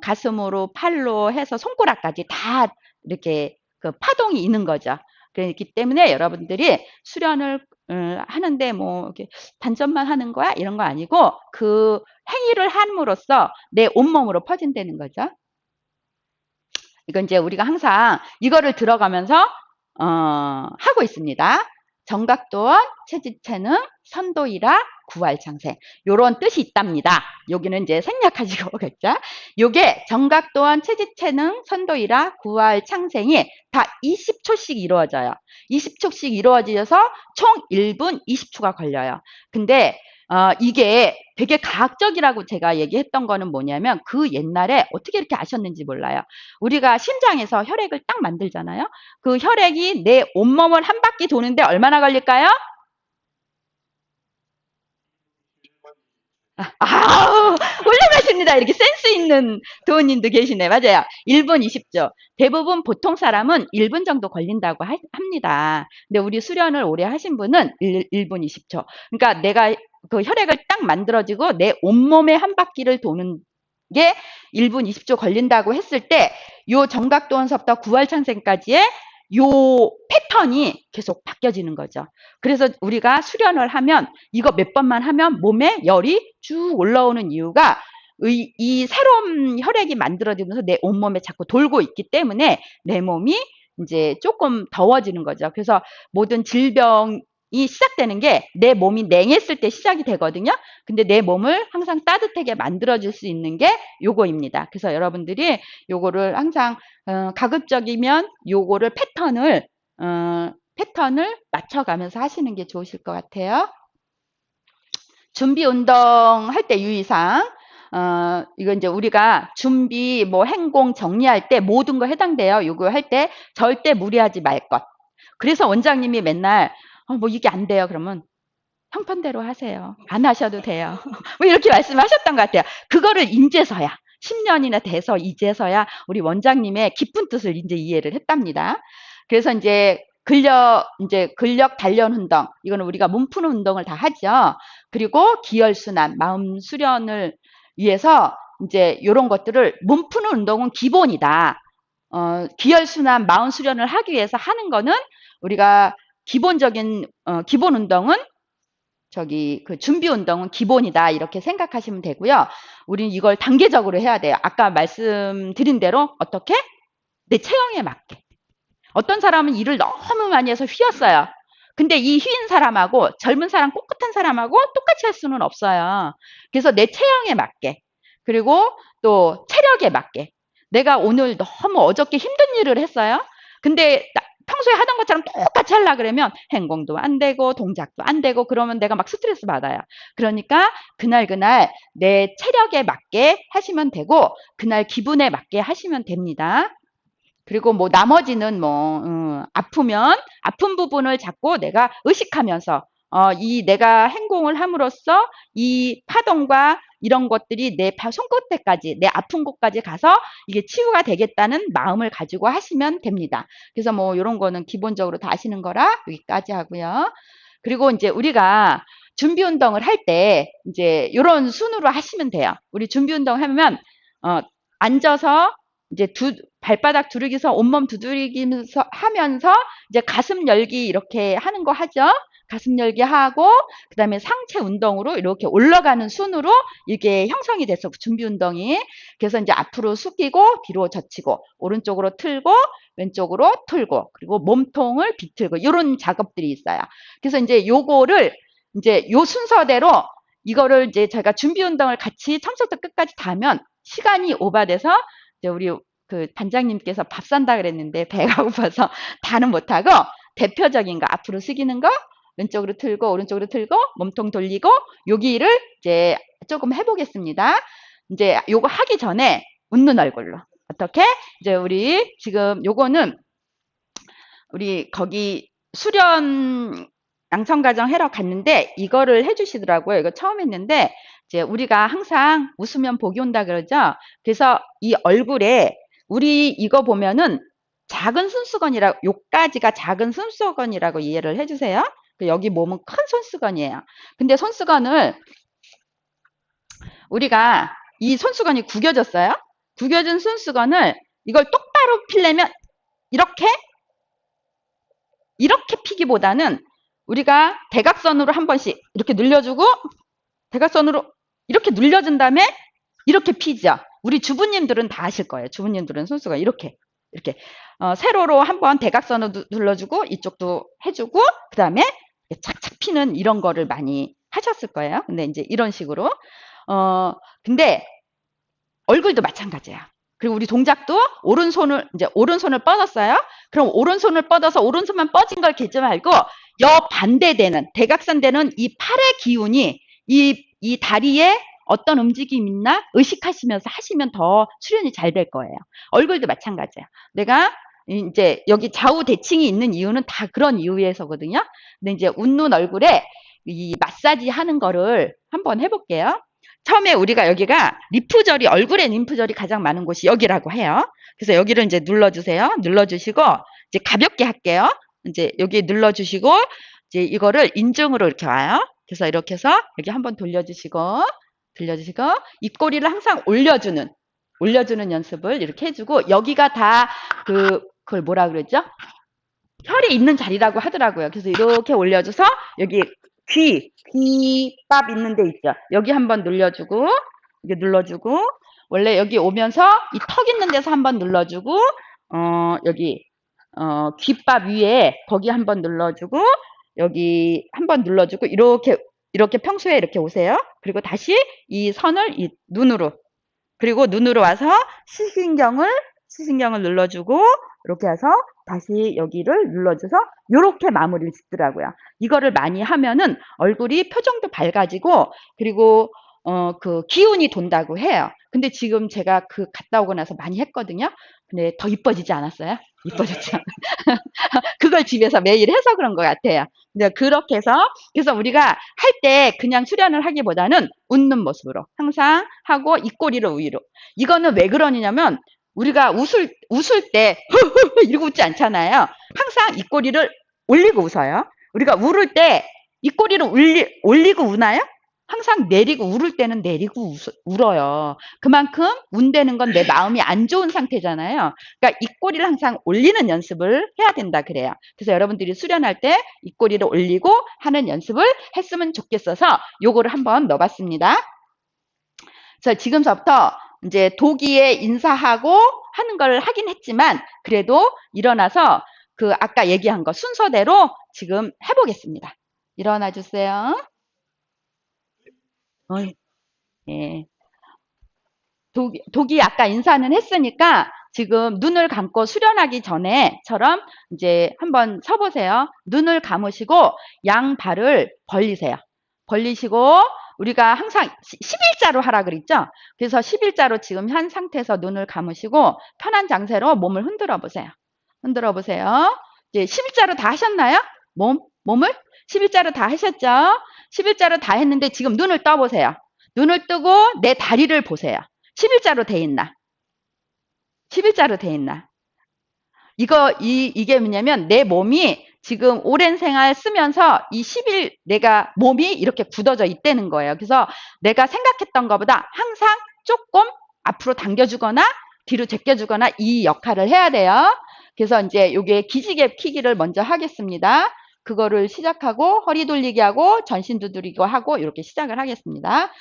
가슴으로 팔로 해서 손가락까지 다 이렇게 그 파동이 있는 거죠. 그렇기 때문에 여러분들이 수련을 하는데 뭐 이렇게 단전만 하는 거야 이런 거 아니고 그 행위를 함으로써 내 온몸으로 퍼진다는 거죠. 이건 이제 우리가 항상 이거를 들어가면서 하고 있습니다. 정각도원, 체지체능, 선도일화, 구활창생 요런 뜻이 있답니다. 여기는 이제 생략하시고 오겠죠. 요게 정각도원, 체지체능, 선도일화, 구활창생이 다 20초씩 이루어져요. 20초씩 이루어져서 총 1분 20초가 걸려요. 근데 이게 되게 과학적이라고 제가 얘기했던 거는 뭐냐면 그 옛날에 어떻게 이렇게 아셨는지 몰라요. 우리가 심장에서 혈액을 딱 만들잖아요. 그 혈액이 내 온몸을 한 바퀴 도는데 얼마나 걸릴까요? 훌륭하십니다. 이렇게 센스 있는 도우님도 계시네. 맞아요. 1분 20초. 대부분 보통 사람은 1분 정도 걸린다고 합니다. 근데 우리 수련을 오래 하신 분은 1분 20초. 그러니까 내가 그 혈액을 딱 만들어지고 내 온몸에 한 바퀴를 도는 게 1분 20초 걸린다고 했을 때, 요 정각도원서부터 구월창생까지의 요 패턴이 계속 바뀌어지는 거죠. 그래서 우리가 수련을 하면 이거 몇 번만 하면 몸에 열이 쭉 올라오는 이유가 이 새로운 혈액이 만들어지면서 내 온몸에 자꾸 돌고 있기 때문에 내 몸이 이제 조금 더워지는 거죠. 그래서 모든 질병이 시작되는 게 내 몸이 냉했을 때 시작이 되거든요. 근데 내 몸을 항상 따뜻하게 만들어줄 수 있는 게 요거입니다. 그래서 여러분들이 요거를 항상 가급적이면 요거를 패턴을 맞춰가면서 하시는 게 좋으실 것 같아요. 준비 운동 할 때 유의사항. 이거 이제 우리가 준비, 뭐 행공 정리할 때 모든 거 해당돼요. 요거 할 때 절대 무리하지 말 것. 그래서 원장님이 맨날 뭐 이게 안 돼요. 그러면 형편대로 하세요. 안 하셔도 돼요. 뭐 이렇게 말씀하셨던 것 같아요. 그거를 이제서야 10년이나 돼서 이제서야 우리 원장님의 깊은 뜻을 이제 이해를 했답니다. 그래서 이제 근력 단련 운동, 이거는 우리가 몸 푸는 운동을 다 하죠. 그리고 기혈순환, 마음 수련을 위해서 이제 이런 것들을 몸 푸는 운동은 기본이다. 기혈순환, 마음 수련을 하기 위해서 하는 거는 우리가 기본적인 기본 운동은 그 준비 운동은 기본이다. 이렇게 생각하시면 되고요. 우리는 이걸 단계적으로 해야 돼요. 아까 말씀드린 대로 어떻게? 내 체형에 맞게. 어떤 사람은 일을 너무 많이 해서 휘었어요. 근데 이 휘인 사람하고 젊은 사람, 꼿꼿한 사람하고 똑같이 할 수는 없어요. 그래서 내 체형에 맞게, 그리고 또 체력에 맞게. 내가 오늘 너무 어저께 힘든 일을 했어요. 근데 평소에 하던 것처럼 똑같이 하려고 그러면 행동도 안 되고 동작도 안 되고 그러면 내가 막 스트레스 받아요. 그러니까 그날 내 체력에 맞게 하시면 되고 그날 기분에 맞게 하시면 됩니다. 그리고 뭐 나머지는 아프면 아픈 부분을 자꾸 내가 의식하면서 이 내가 행동을 함으로써 이 파동과 이런 것들이 내 손끝에까지, 내 아픈 곳까지 가서 이게 치유가 되겠다는 마음을 가지고 하시면 됩니다. 그래서 뭐 이런 거는 기본적으로 다 아시는 거라 여기까지 하고요. 그리고 이제 우리가 준비 운동을 할 때 이제 이런 순으로 하시면 돼요. 우리 준비 운동 하면 앉아서 이제 발바닥 두르기서 온몸 두드리기면서 하면서 이제 가슴 열기 이렇게 하는 거 하죠. 가슴 열기 하고 그다음에 상체 운동으로 이렇게 올라가는 순으로 이게 형성이 됐어. 준비 운동이. 그래서 이제 앞으로 숙이고 뒤로 젖히고 오른쪽으로 틀고 왼쪽으로 틀고 그리고 몸통을 비틀고 이런 작업들이 있어요. 그래서 이제 요거를 이제 요 순서대로 이거를 이제 저희가 준비 운동을 같이 처음부터 끝까지 다 하면 시간이 오버돼서 이제 우리 그 단장님께서 밥 산다 그랬는데 배가 고파서 다는 못하고 대표적인 거 앞으로 숙이는 거 왼쪽으로 틀고 오른쪽으로 틀고 몸통 돌리고 여기를 이제 조금 해보겠습니다. 이제 요거 하기 전에 웃는 얼굴로 어떻게? 이제 우리 지금 요거는 우리 거기 수련 양성과정 해러 갔는데 이거를 해주시더라고요. 이거 처음 했는데 이제 우리가 항상 웃으면 복이 온다 그러죠. 그래서 이 얼굴에 우리 이거 보면은 작은 손수건이라고 요까지가 작은 손수건이라고 이해를 해주세요. 여기 몸은 큰 손수건이에요. 근데 손수건을 우리가 이 손수건이 구겨졌어요. 구겨진 손수건을 이걸 똑바로 피려면 이렇게 피기보다는 우리가 대각선으로 한 번씩 이렇게 늘려주고 대각선으로 이렇게 늘려준 다음에 이렇게 피죠. 우리 주부님들은 다 아실 거예요. 주부님들은 손수건 이렇게 세로로 한번 대각선으로 눌러주고 이쪽도 해주고 그 다음에 착착 피는 이런 거를 많이 하셨을 거예요. 근데 이제 이런 식으로 근데 얼굴도 마찬가지예요. 그리고 우리 동작도 오른손을 뻗었어요. 그럼 오른손을 뻗어서 오른손만 뻗은 걸 개지 말고 반대되는 대각선되는 이 팔의 기운이 이 다리에 어떤 움직임 있나 의식하시면서 하시면 더 수련이 잘 될 거예요. 얼굴도 마찬가지예요. 내가 이제 여기 좌우 대칭이 있는 이유는 다 그런 이유에서거든요. 근데 이제 웃는 얼굴에 이 마사지 하는 거를 한번 해볼게요. 처음에 우리가 여기가 림프절이, 얼굴에 림프절이 가장 많은 곳이 여기라고 해요. 그래서 여기를 이제 눌러주세요. 눌러주시고, 이제 가볍게 할게요. 이제 여기 눌러주시고, 이제 이거를 인중으로 이렇게 와요. 그래서 이렇게 해서 여기 한번 돌려주시고, 입꼬리를 항상 올려주는 연습을 이렇게 해주고, 여기가 다 그걸 뭐라 그러죠? 혈이 있는 자리라고 하더라고요. 그래서 이렇게 올려줘서 여기 귀밥 있는 데 있죠. 여기 한번 눌러주고, 여기 눌러주고, 원래 여기 오면서 이 턱 있는 데서 한번 눌러주고, 여기, 귓밥 위에 거기 한번 눌러주고, 여기 한번 눌러주고, 이렇게 평소에 이렇게 오세요. 그리고 다시 이 선을 이 눈으로, 그리고 눈으로 와서 시신경을 눌러주고, 이렇게 해서 다시 여기를 눌러줘서 이렇게 마무리를 짓더라고요. 이거를 많이 하면은 얼굴이 표정도 밝아지고, 그리고 그 기운이 돈다고 해요. 근데 지금 제가 갔다 오고 나서 많이 했거든요. 근데 더 이뻐지지 않았어요? 이뻐졌죠. 그걸 집에서 매일 해서 그런 것 같아요. 근데 그렇게 해서, 그래서 우리가 할 때 그냥 수련을 하기보다는 웃는 모습으로 항상 하고, 입꼬리를 위로. 이거는 왜 그러냐면, 우리가 웃을 때, 이러고 웃지 않잖아요. 항상 입꼬리를 올리고 웃어요. 우리가 울을 때 입꼬리를 올리고 우나요? 항상 내리고, 울을 때는 내리고 울어요. 그만큼 운다는 건 내 마음이 안 좋은 상태잖아요. 그러니까 입꼬리를 항상 올리는 연습을 해야 된다 그래요. 그래서 여러분들이 수련할 때 입꼬리를 올리고 하는 연습을 했으면 좋겠어서 요거를 한번 넣어봤습니다. 그래서 지금서부터 이제 도기에 인사하고 하는 걸 하긴 했지만, 그래도 일어나서 아까 얘기한 거 순서대로 지금 해보겠습니다. 일어나 주세요. 예. 독이 아까 인사는 했으니까 지금 눈을 감고 수련하기 전에처럼 이제 한번 서보세요. 눈을 감으시고 양발을 벌리세요. 벌리시고, 우리가 항상 11자로 하라 그랬죠? 그래서 11자로 지금 한 상태에서 눈을 감으시고 편한 장세로 몸을 흔들어 보세요. 흔들어 보세요. 이제 11자로 다 하셨나요? 몸을? 11자로 다 하셨죠? 11자로 다 했는데 지금 눈을 떠보세요. 눈을 뜨고 내 다리를 보세요. 11자로 돼 있나? 11자로 돼 있나? 이게 뭐냐면 내 몸이 지금 오랜 생활 쓰면서 이 10일 내가 몸이 이렇게 굳어져 있다는 거예요. 그래서 내가 생각했던 것보다 항상 조금 앞으로 당겨주거나 뒤로 제껴주거나 이 역할을 해야 돼요. 그래서 이제 요게 기지개 피기를 먼저 하겠습니다. 그거를 시작하고 허리 돌리기 하고 전신 두드리고 하고 이렇게 시작을 하겠습니다.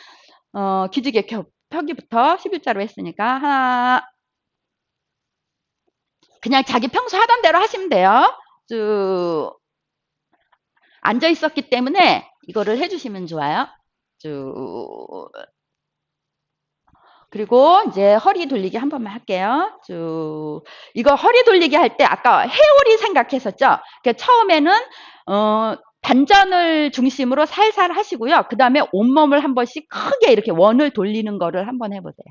기지개 펴기부터 11자로 했으니까 하나, 그냥 자기 평소 하던 대로 하시면 돼요. 쭉 앉아 있었기 때문에 이거를 해주시면 좋아요. 쭉. 그리고 이제 허리 돌리기 한 번만 할게요. 쭉. 이거 허리 돌리기 할 때 아까 회오리 생각했었죠? 그러니까 처음에는 단전을 중심으로 살살 하시고요. 그 다음에 온몸을 한 번씩 크게 이렇게 원을 돌리는 거를 한번 해보세요.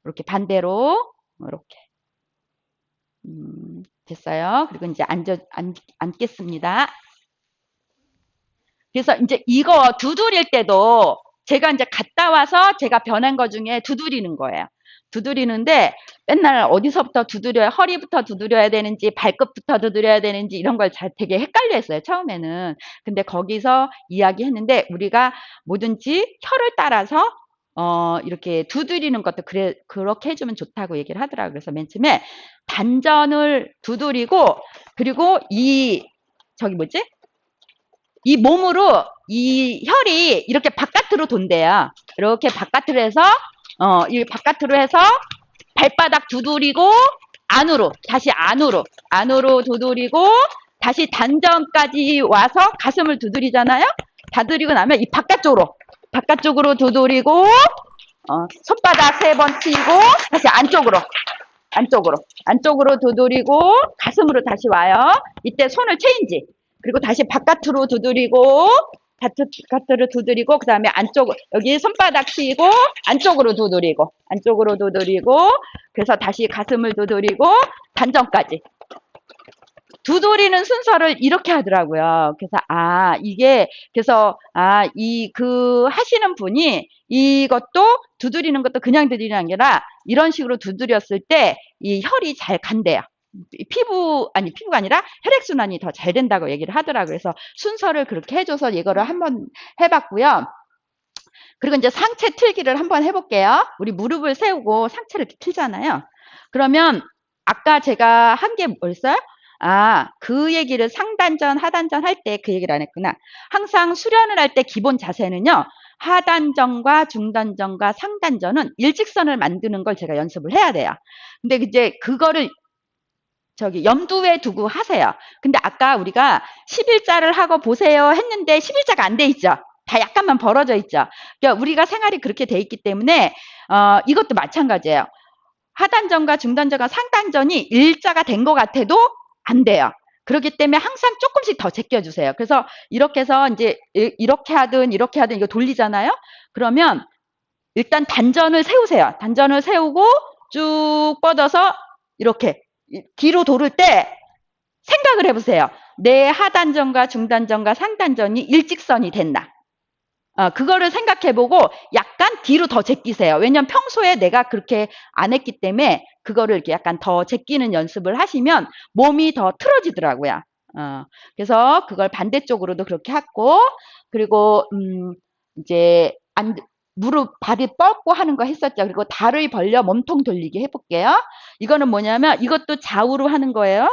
이렇게 반대로 이렇게. 됐어요. 그리고 이제 앉겠습니다. 그래서 이제 이거 두드릴 때도 제가 이제 갔다 와서 제가 변한 것 중에 두드리는 거예요. 두드리는데 맨날 어디서부터 두드려야, 허리부터 두드려야 되는지 발끝부터 두드려야 되는지 이런 걸 되게 헷갈려 했어요. 처음에는. 근데 거기서 이야기했는데 우리가 뭐든지 혀를 따라서 이렇게 두드리는 것도 그렇게 해주면 좋다고 얘기를 하더라고요. 그래서 맨 처음에 단전을 두드리고, 그리고 이 몸으로 이 혈이 이렇게 바깥으로 돈대요. 이렇게 바깥으로 해서, 이 바깥으로 해서 발바닥 두드리고, 다시 안으로 두드리고, 다시 단전까지 와서 가슴을 두드리잖아요? 두드리고 나면 이 바깥쪽으로 두드리고, 손바닥 3번 치고, 다시 안쪽으로 두드리고, 가슴으로 다시 와요. 이때 손을 체인지. 그리고 다시 바깥으로 두드리고, 그 다음에 여기 손바닥 치고, 안쪽으로 두드리고, 그래서 다시 가슴을 두드리고, 단전까지. 두드리는 순서를 이렇게 하더라고요. 그래서, 하시는 분이 이것도 두드리는 것도 그냥 두드리는 게 아니라 이런 식으로 두드렸을 때 이 혈이 잘 간대요. 피부가 아니라 혈액순환이 더 잘 된다고 얘기를 하더라고요. 그래서 순서를 그렇게 해줘서 이거를 한번 해봤고요. 그리고 이제 상체 틀기를 한번 해볼게요. 우리 무릎을 세우고 상체를 이렇게 틀잖아요. 그러면 아까 제가 한 게 뭐였어요? 그 얘기를 상단전, 하단전 할 때 그 얘기를 안 했구나. 항상 수련을 할 때 기본 자세는요. 하단전과 중단전과 상단전은 일직선을 만드는 걸 제가 연습을 해야 돼요. 근데 이제 그거를 염두에 두고 하세요. 근데 아까 우리가 11자를 하고 보세요 했는데 11자가 안 돼 있죠. 다 약간만 벌어져 있죠. 그러니까 우리가 생활이 그렇게 돼 있기 때문에 이것도 마찬가지예요. 하단전과 중단전과 상단전이 일자가 된 것 같아도 안 돼요. 그렇기 때문에 항상 조금씩 더 제껴주세요. 그래서 이렇게 해서 이제 이렇게 하든 이거 돌리잖아요. 그러면 일단 단전을 세우세요. 단전을 세우고 쭉 뻗어서 이렇게 뒤로 돌을 때 생각을 해보세요. 내 하단전과 중단전과 상단전이 일직선이 됐나? 그거를 생각해보고 약간 뒤로 더 제끼세요. 왜냐면 평소에 내가 그렇게 안 했기 때문에 그거를 이렇게 약간 더 제끼는 연습을 하시면 몸이 더 틀어지더라고요. 그래서 그걸 반대쪽으로도 그렇게 하고, 그리고, 이제, 무릎, 발이 뻗고 하는 거 했었죠. 그리고 다리 벌려 몸통 돌리기 해볼게요. 이거는 뭐냐면 이것도 좌우로 하는 거예요.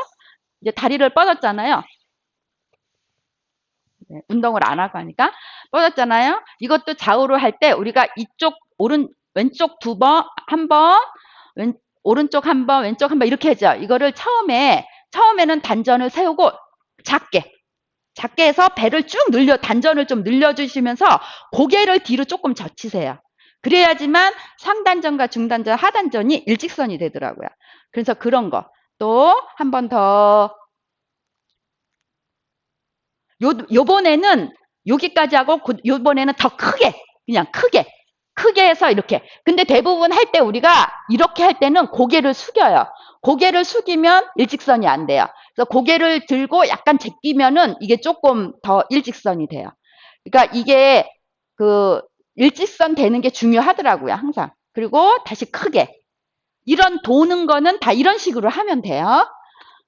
이제 다리를 뻗었잖아요. 네, 운동을 안 하고 하니까 뻗었잖아요. 이것도 좌우로 할 때 우리가 이쪽 왼쪽 두 번, 한 번, 오른쪽 한 번, 왼쪽 한 번 이렇게 하죠. 이거를 처음에는 단전을 세우고 작게 해서 배를 쭉 단전을 좀 늘려주시면서 고개를 뒤로 조금 젖히세요. 그래야지만 상단전과 중단전, 하단전이 일직선이 되더라고요. 그래서 그런 거. 또 한 번 더. 요번에는 여기까지 하고 요번에는 더 크게, 그냥 크게 해서 이렇게. 근데 대부분 할 때 우리가 이렇게 할 때는 고개를 숙여요. 고개를 숙이면 일직선이 안 돼요. 그래서 고개를 들고 약간 제끼면은 이게 조금 더 일직선이 돼요. 그러니까 이게 일직선 되는 게 중요하더라고요, 항상. 그리고 다시 크게. 이런 도는 거는 다 이런 식으로 하면 돼요.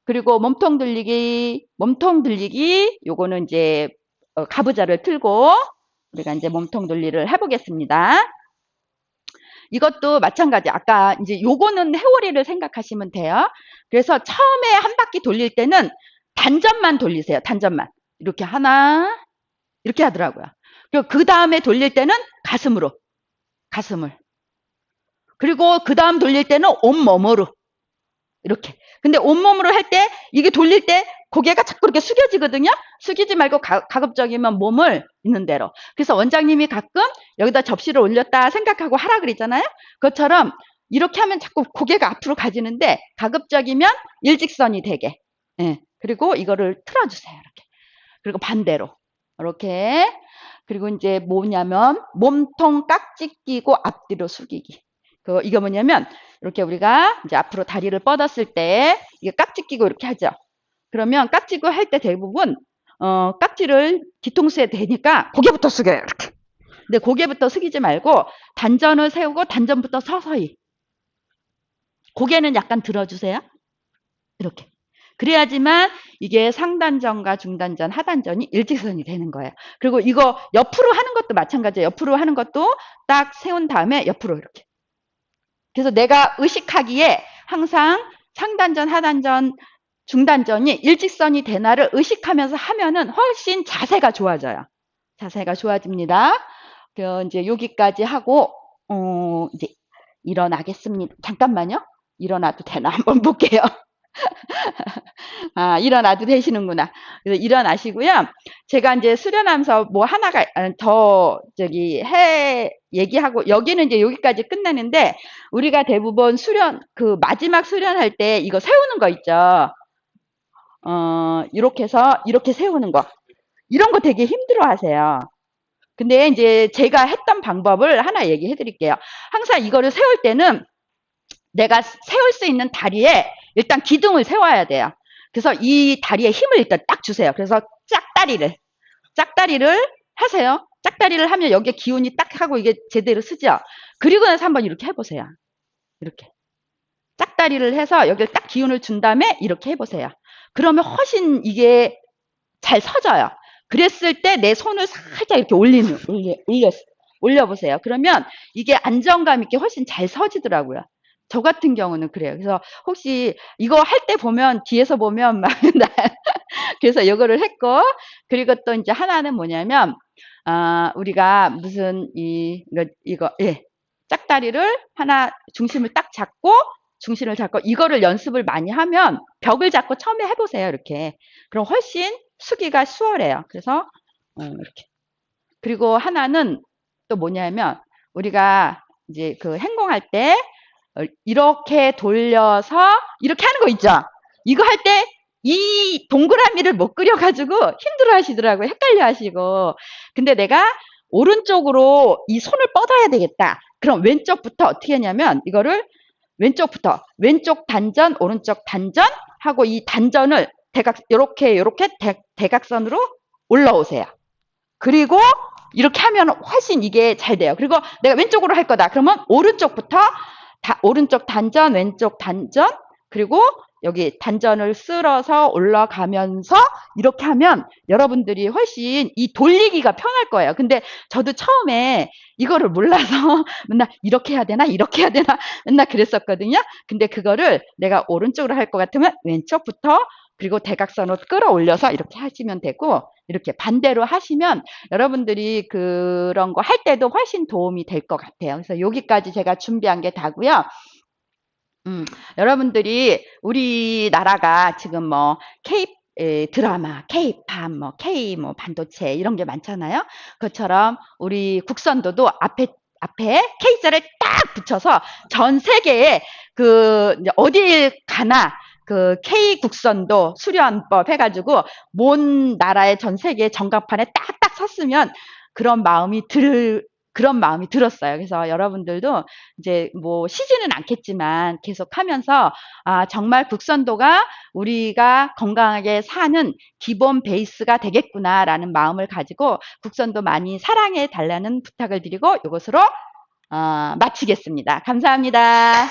그리고 몸통 들리기, 요거는 이제 가부좌를 틀고 우리가 이제 몸통 돌리를 해보겠습니다. 이것도 마찬가지. 아까 이제 요거는 회오리를 생각하시면 돼요. 그래서 처음에 한 바퀴 돌릴 때는 단전만 돌리세요. 단전만. 이렇게 하나, 이렇게 하더라고요. 그리고 그 다음에 돌릴 때는 가슴을. 그리고 그 다음 돌릴 때는 온몸으로. 이렇게. 근데 온몸으로 할 때, 이게 돌릴 때 고개가 자꾸 이렇게 숙여지거든요? 숙이지 말고 가급적이면 몸을 있는 대로. 그래서 원장님이 가끔 여기다 접시를 올렸다 생각하고 하라 그랬잖아요? 그것처럼 이렇게 하면 자꾸 고개가 앞으로 가지는데 가급적이면 일직선이 되게. 예. 그리고 이거를 틀어주세요. 이렇게. 그리고 반대로. 이렇게. 그리고 이제 뭐냐면 몸통 깍지 끼고 앞뒤로 숙이기. 이거 뭐냐면 이렇게 우리가 이제 앞으로 다리를 뻗었을 때 이게 깍지 끼고 이렇게 하죠. 그러면 깍지 끼고 할 때 대부분 깍지를 뒤통수에 대니까 고개부터 숙여요. 이렇게. 근데 고개부터 숙이지 말고 단전을 세우고 단전부터 서서히. 고개는 약간 들어주세요. 이렇게. 그래야지만 이게 상단전과 중단전, 하단전이 일직선이 되는 거예요. 그리고 이거 옆으로 하는 것도 마찬가지예요. 옆으로 하는 것도 딱 세운 다음에 옆으로 이렇게. 그래서 내가 의식하기에 항상 상단전, 하단전, 중단전이 일직선이 되나를 의식하면서 하면은 훨씬 자세가 좋아져요. 자세가 좋아집니다. 이제 여기까지 하고, 이제 일어나겠습니다. 잠깐만요. 일어나도 되나 한번 볼게요. 일어나도 되시는구나. 그래서 일어나시고요. 제가 이제 수련하면서 뭐 하나가 더 얘기하고, 여기는 이제 여기까지 끝나는데, 우리가 대부분 마지막 수련할 때 이거 세우는 거 있죠. 이렇게 해서 이렇게 세우는 거. 이런 거 되게 힘들어 하세요. 근데 이제 제가 했던 방법을 하나 얘기해 드릴게요. 항상 이거를 세울 때는 내가 세울 수 있는 다리에 일단 기둥을 세워야 돼요. 그래서 이 다리에 힘을 일단 딱 주세요. 그래서 짝다리를 하세요. 짝다리를 하면 여기에 기운이 딱 하고 이게 제대로 쓰죠. 그리고 나서 한번 이렇게 해보세요. 이렇게. 짝다리를 해서 여기를 딱 기운을 준 다음에 이렇게 해보세요. 그러면 훨씬 이게 잘 서져요. 그랬을 때 내 손을 살짝 이렇게 올려보세요. 그러면 이게 안정감 있게 훨씬 잘 서지더라고요. 저 같은 경우는 그래요. 그래서 혹시 이거 할 때 보면 뒤에서 보면 막 그래서 이거를 했고, 그리고 또 이제 하나는 뭐냐면 우리가 무슨 예, 짝다리를 하나 중심을 딱 잡고 중심을 잡고 이거를 연습을 많이 하면 벽을 잡고 처음에 해보세요. 이렇게. 그럼 훨씬 수기가 수월해요. 그래서 이렇게. 그리고 하나는 또 뭐냐면 우리가 이제 그 행공할 때 이렇게 돌려서 이렇게 하는 거 있죠. 이거 할 때 이 동그라미를 못 그려가지고 힘들어 하시더라고요. 헷갈려 하시고. 근데 내가 오른쪽으로 이 손을 뻗어야 되겠다. 그럼 왼쪽부터 어떻게 하냐면 이거를 왼쪽부터 왼쪽 단전, 오른쪽 단전 하고 이 단전을 요렇게 대각선으로 올라오세요. 그리고 이렇게 하면 훨씬 이게 잘 돼요. 그리고 내가 왼쪽으로 할 거다. 그러면 오른쪽부터 오른쪽 단전, 왼쪽 단전, 그리고 여기 단전을 쓸어서 올라가면서 이렇게 하면 여러분들이 훨씬 이 돌리기가 편할 거예요. 근데 저도 처음에 이거를 몰라서 맨날 이렇게 해야 되나 이렇게 해야 되나 맨날 그랬었거든요. 근데 그거를 내가 오른쪽으로 할 것 같으면 왼쪽부터 그리고 대각선으로 끌어올려서 이렇게 하시면 되고, 이렇게 반대로 하시면 여러분들이 그런 거 할 때도 훨씬 도움이 될 것 같아요. 그래서 여기까지 제가 준비한 게 다고요. 여러분들이 우리나라가 지금 뭐 드라마, K-팝, 뭐 K 뭐 반도체 이런 게 많잖아요. 그것처럼 우리 국선도도 앞에 K자를 딱 붙여서 전 세계에 이제 어딜 가나 그 K 국선도 수련법 해가지고 먼 나라의 전 세계 전광판에 딱딱 섰으면 그런 마음이 들었어요. 그래서 여러분들도 이제 뭐 쉬지는 않겠지만 계속 하면서 정말 국선도가 우리가 건강하게 사는 기본 베이스가 되겠구나라는 마음을 가지고 국선도 많이 사랑해 달라는 부탁을 드리고 이것으로 마치겠습니다. 감사합니다.